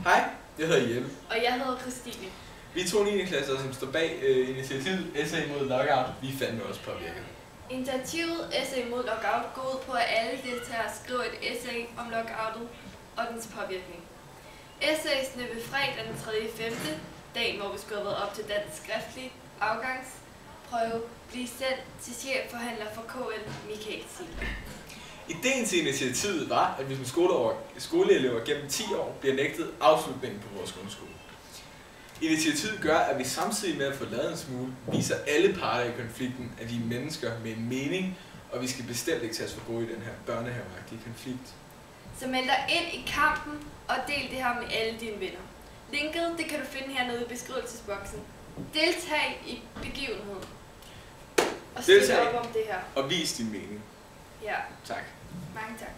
Hej, jeg hedder Jeppe. Og jeg hedder Christine. Vi er to 9. klasser, som står bag initiativet Essay mod Lockout. Vi er fandme også påvirket. Initiativet Essay mod Lockout går ud på, at alle deltagere skriver et essay om lockoutet og dens påvirkning. Essaysene vil fredag den 3.5., dagen hvor vi skulle have været op til dansk skriftlig afgangsprøve, blive sendt til chefforhandler for KL Michael Siegler. Ideen til initiativet var, at hvis en skoleelever gennem 10 år bliver nægtet afslutningen på vores grundskole. Initiativet gør, at vi samtidig med at få lavet en smule, viser alle parter i konflikten, at vi er mennesker med en mening, og vi skal bestemt ikke tage os for gode i den her børnehaveagtige konflikt. Så meld dig ind i kampen og del det her med alle dine venner. Linket det kan du finde hernede i beskrivelsesboksen. Deltag i begivenheden. Og støt op om det her. Og vis din mening. Ja. Tak. Mange tak.